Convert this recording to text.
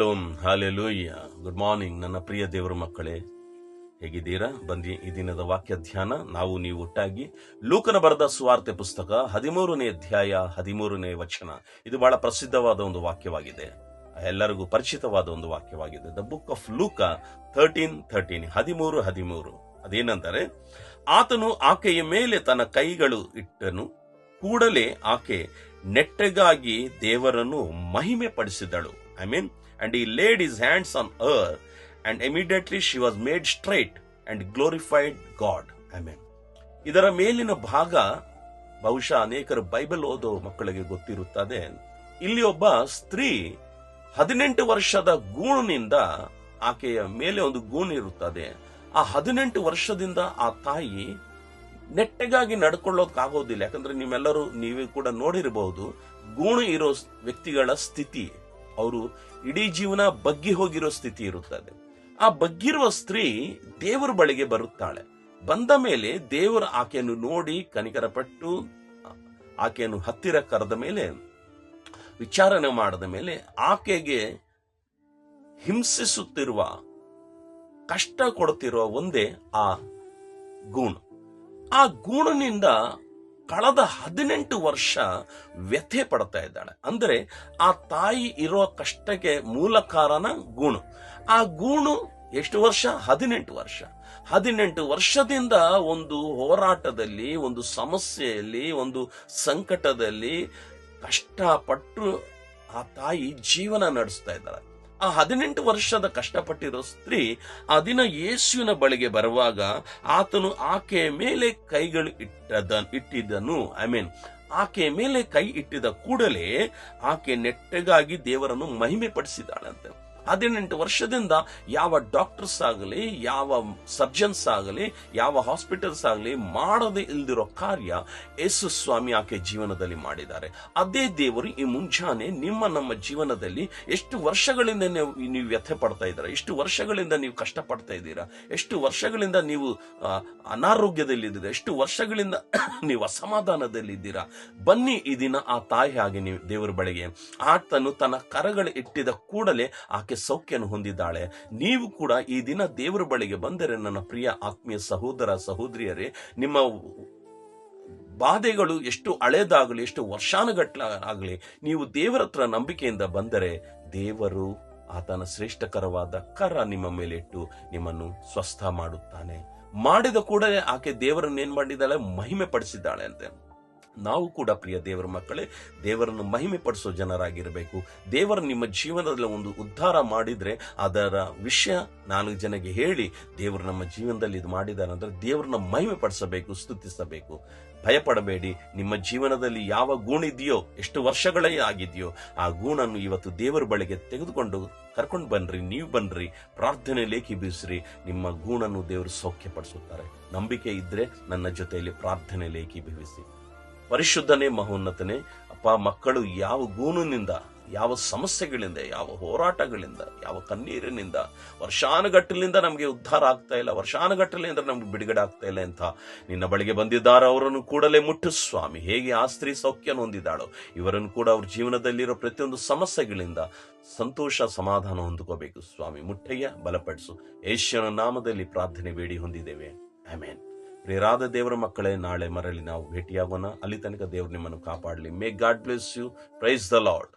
Shalom, hallelujah. Good morning ನನ್ನ ಪ್ರಿಯ ದೇವರ ಮಕ್ಕಳೇ, ಹೇಗಿದ್ದೀರಾ? ಬನ್ನಿ ಈ ದಿನದ ವಾಕ್ಯ ಧ್ಯಾನ ನಾವು ನೀವು ಒಟ್ಟಾಗಿ ಲೂಕನ ಬರೆದ ಸುವಾರ್ತೆ ಪುಸ್ತಕ 13ನೇ ಅಧ್ಯಾಯ 13ನೇ ವಚನ. ಇದು ಬಹಳ ಪ್ರಸಿದ್ಧವಾದ ಒಂದು ವಾಕ್ಯವಾಗಿದೆ, ಎಲ್ಲರಿಗೂ ಪರಿಚಿತವಾದ ಒಂದು ವಾಕ್ಯವಾಗಿದೆ. ದ ಬುಕ್ ಆಫ್ ಲೂಕ 13:13 ಅದೇನೆಂದರೆ, ಆತನು ಆಕೆಯ ಮೇಲೆ ತನ್ನ ಕೈಗಳು ಇಟ್ಟನು, ಕೂಡಲೇ ಆಕೆ ನೆಟ್ಟಗಾಗಿ ದೇವರನ್ನು ಮಹಿಮೆ ಪಡಿಸಿದಳು. And he laid his hands on her, and immediately she was made straight and glorified God. ಇದರ ಮೇಲಿನ ಭಾಗ ಬಹುಶಃ ಅನೇಕರು ಬೈಬಲ್ ಓದೋ ಮಕ್ಕಳಿಗೆ ಗೊತ್ತಿರುತ್ತದೆ. ಇಲ್ಲಿ ಒಬ್ಬ ಸ್ತ್ರೀ 18 ವರ್ಷದ ಗೂಣಿನಿಂದ, ಆಕೆಯ ಮೇಲೆ ಒಂದು ಗೂಣು ಇರುತ್ತದೆ. ಆ 18 ವರ್ಷದಿಂದ ಆ ತಾಯಿ ನೆಟ್ಟಗಾಗಿ ನಡ್ಕೊಳ್ಳೋದಕ್ಕಾಗೋದಿಲ್ಲ. ಯಾಕಂದ್ರೆ ನೀವೇ ಕೂಡ ನೋಡಿರಬಹುದು, ಗೂಣು ಇರೋ ವ್ಯಕ್ತಿಗಳ ಸ್ಥಿತಿ, ಅವರು ಇಡೀ ಜೀವನ ಬಗ್ಗಿ ಹೋಗಿರೋ ಸ್ಥಿತಿ ಇರುತ್ತದೆ. ಆ ಬಗ್ಗಿರುವ ಸ್ತ್ರೀ ದೇವರ ಬಳಿಗೆ ಬರುತ್ತಾಳೆ. ಬಂದ ಮೇಲೆ ದೇವರು ಆಕೆಯನ್ನು ನೋಡಿ ಕನಿಕರಪಟ್ಟು ಆಕೆಯನ್ನು ಹತ್ತಿರ ಕರೆದ ಮೇಲೆ, ವಿಚಾರಣೆ ಮಾಡಿದ ಮೇಲೆ, ಆಕೆಗೆ ಹಿಂಸಿಸುತ್ತಿರುವ, ಕಷ್ಟ ಕೊಡುತ್ತಿರುವ ಒಂದೇ ಆ ಗೂಣು. ಆ ಗೂಣಿನಿಂದ ಕಳೆದ 18 ವರ್ಷ ವ್ಯಥೆ ಪಡ್ತಾ ಇದ್ದಾಳೆ. ಅಂದ್ರೆ ಆ ತಾಯಿ ಇರೋ ಕಷ್ಟಕ್ಕೆ ಮೂಲ ಕಾರಣ ಗೂಣು. ಆ ಗೂಣು ಎಷ್ಟು ವರ್ಷ? 18 ವರ್ಷ. 18 ವರ್ಷದಿಂದ ಒಂದು ಹೋರಾಟದಲ್ಲಿ, ಒಂದು ಸಮಸ್ಯೆಯಲ್ಲಿ, ಒಂದು ಸಂಕಟದಲ್ಲಿ ಕಷ್ಟಪಟ್ಟು ಆ ತಾಯಿ ಜೀವನ ನಡೆಸ್ತಾ ಇದ್ದಾಳೆ. ಆ 18 ವರ್ಷದ ಕಷ್ಟಪಟ್ಟಿರೋ ಸ್ತ್ರೀ ಆ ದಿನ ಯೇಸುವಿನ ಬಳಿಗೆ ಬರುವಾಗ ಆತನು ಆಕೆಯ ಮೇಲೆ ಕೈಗಳು ಇಟ್ಟಿದ್ದನು. ಆಕೆಯ ಮೇಲೆ ಕೈ ಇಟ್ಟಿದ ಕೂಡಲೇ ಆಕೆ ನೆಟ್ಟಗಾಗಿ ದೇವರನ್ನು ಮಹಿಮೆ ಪಡಿಸಿದಾಳಂತೆ. 18 ವರ್ಷದಿಂದ ಯಾವ ಡಾಕ್ಟರ್ಸ್ ಆಗಲಿ, ಯಾವ ಸರ್ಜನ್ಸ್ ಆಗಲಿ, ಯಾವ ಹಾಸ್ಪಿಟಲ್ಸ್ ಆಗಲಿ ಮಾಡದೇ ಇಲ್ದಿರೋ ಕಾರ್ಯ ಯೇಸು ಸ್ವಾಮಿ ಆಕೆ ಜೀವನದಲ್ಲಿ ಮಾಡಿದ್ದಾರೆ. ಅದೇ ದೇವರು ಈ ಮುಂಜಾನೆ ನಮ್ಮ ಜೀವನದಲ್ಲಿ ಎಷ್ಟು ವರ್ಷಗಳಿಂದ ನೀವು ವ್ಯಥೆ ಪಡ್ತಾ ಇದ್ದೀರಾ, ಎಷ್ಟು ವರ್ಷಗಳಿಂದ ನೀವು ಕಷ್ಟಪಡ್ತಾ ಇದ್ದೀರಾ, ಎಷ್ಟು ವರ್ಷಗಳಿಂದ ನೀವು ಅನಾರೋಗ್ಯದಲ್ಲಿದ್ದೀರಾ, ಎಷ್ಟು ವರ್ಷಗಳಿಂದ ನೀವು ಅಸಮಾಧಾನದಲ್ಲಿದ್ದೀರಾ. ಬನ್ನಿ ಈ ದಿನ ಆ ತಾಯಿ ಹಾಗೆ ನೀವು ದೇವರ ಬಳಿಗೆ. ಆತನು ತನ್ನ ಕರಗಳು ಇಟ್ಟಿದ ಕೂಡಲೇ ಆಕೆ ಸೌಖ್ಯನು ಹೊಂದಿದ್ದಾಳೆ. ನೀವು ಕೂಡ ಈ ದಿನ ದೇವರ ಬಳಿಗೆ ಬಂದರೆ, ನನ್ನ ಪ್ರಿಯ ಆತ್ಮೀಯ ಸಹೋದರ ಸಹೋದರಿಯರೇ, ನಿಮ್ಮ ಬಾಧೆಗಳು ಎಷ್ಟು ಹಳೆದಾಗಲಿ, ಎಷ್ಟು ವರ್ಷಾನುಗಟ್ಟಲಾಗಲಿ, ನೀವು ದೇವರ ಹತ್ರ ನಂಬಿಕೆಯಿಂದ ಬಂದರೆ ದೇವರು ಆತನ ಶ್ರೇಷ್ಠಕರವಾದ ಕರ ನಿಮ್ಮ ಮೇಲೆ ಇಟ್ಟು ನಿಮ್ಮನ್ನು ಸ್ವಸ್ಥ ಮಾಡುತ್ತಾನೆ. ಮಾಡಿದ ಕೂಡಲೇ ಆಕೆ ದೇವರನ್ನು ಏನ್ ಮಾಡಿದ್ದಾಳೆ? ಮಹಿಮೆ ಪಡಿಸಿದ್ದಾಳೆ ಅಂತೆ. ನಾವು ಕೂಡ ಪ್ರಿಯ ದೇವರ ಮಕ್ಕಳೇ, ದೇವರನ್ನು ಮಹಿಮೆ ಪಡಿಸೋ ಜನರಾಗಿರಬೇಕು. ದೇವರು ನಿಮ್ಮ ಜೀವನದಲ್ಲಿ ಒಂದು ಉದ್ಧಾರ ಮಾಡಿದ್ರೆ ಅದರ ವಿಷಯ 4 ಜನಕ್ಕೆ ಹೇಳಿ, ದೇವರು ನಮ್ಮ ಜೀವನದಲ್ಲಿ ಇದು ಮಾಡಿದ್ದಾರೆ ಅಂದ್ರೆ ದೇವರನ್ನ ಮಹಿಮೆ ಪಡಿಸಬೇಕು, ಸ್ತುತಿಸಬೇಕು. ಭಯಪಡಬೇಡಿ. ನಿಮ್ಮ ಜೀವನದಲ್ಲಿ ಯಾವ ಗೂಣಿದೆಯೋ, ಎಷ್ಟು ವರ್ಷಗಳೇ ಆಗಿದೆಯೋ, ಆ ಗೂಣನ್ನು ಇವತ್ತು ದೇವರ ಬಳಿಗೆ ತೆಗೆದುಕೊಂಡು ಕರ್ಕೊಂಡು ಬನ್ರಿ. ನೀವು ಬನ್ರಿ, ಪ್ರಾರ್ಥನೆ ಲೇಖಿಬಿಸ್ರಿ. ನಿಮ್ಮ ಗೂಣನ್ನು ದೇವರು ಸೌಖ್ಯ ಪಡಿಸುತ್ತಾರೆ. ನಂಬಿಕೆ ಇದ್ರೆ ನನ್ನ ಜೊತೆಯಲ್ಲಿ ಪ್ರಾರ್ಥನೆ ಲೇಖಿಬಿಸಿ. ಪರಿಶುದ್ಧನೇ, ಮಹೋನ್ನತನೇ ಅಪ್ಪ, ಮಕ್ಕಳು ಯಾವ ಗೂಣಿನಿಂದ, ಯಾವ ಸಮಸ್ಯೆಗಳಿಂದ, ಯಾವ ಹೋರಾಟಗಳಿಂದ, ಯಾವ ಕಣ್ಣೀರಿನಿಂದ, ವರ್ಷಾನುಗಟ್ಟಲಿಂದ ನಮಗೆ ಉದ್ಧಾರ ಆಗ್ತಾ ಇಲ್ಲ, ವರ್ಷಾನುಗಟ್ಟಲಿಂದ ನಮ್ಗೆ ಬಿಡುಗಡೆ ಆಗ್ತಾ ಇಲ್ಲ ಅಂತ ನಿನ್ನ ಬಳಿಗೆ ಬಂದಿದ್ದಾರೆ. ಅವರನ್ನು ಕೂಡಲೇ ಮುಟ್ಟು ಸ್ವಾಮಿ. ಹೇಗೆ ಆ ಸ್ತ್ರೀ ಸೌಖ್ಯ ಹೊಂದಿದ್ದಾಳೋ, ಇವರನ್ನು ಕೂಡ ಅವ್ರ ಜೀವನದಲ್ಲಿರೋ ಪ್ರತಿಯೊಂದು ಸಮಸ್ಯೆಗಳಿಂದ ಸಂತೋಷ, ಸಮಾಧಾನ ಹೊಂದಿಕೋಬೇಕು ಸ್ವಾಮಿ. ಮುಟ್ಟಯ್ಯ, ಬಲಪಡಿಸು. ಯೇಸುವಿನ ನಾಮದಲ್ಲಿ ಪ್ರಾರ್ಥನೆ ಬೇಡಿ ಹೊಂದಿದ್ದೇವೆ, ಆಮೆನ್. ಪ್ರಿಯರಾದ ದೇವರ ಮಕ್ಕಳೇ, ನಾಳೆ ಮರಳಿ ನಾವು ಭೇಟಿಯಾಗೋಣ. ಅಲ್ಲಿ ತನಕ ದೇವರು ನಿಮ್ಮನ್ನು ಕಾಪಾಡಲಿ. May God bless you. Praise the lord.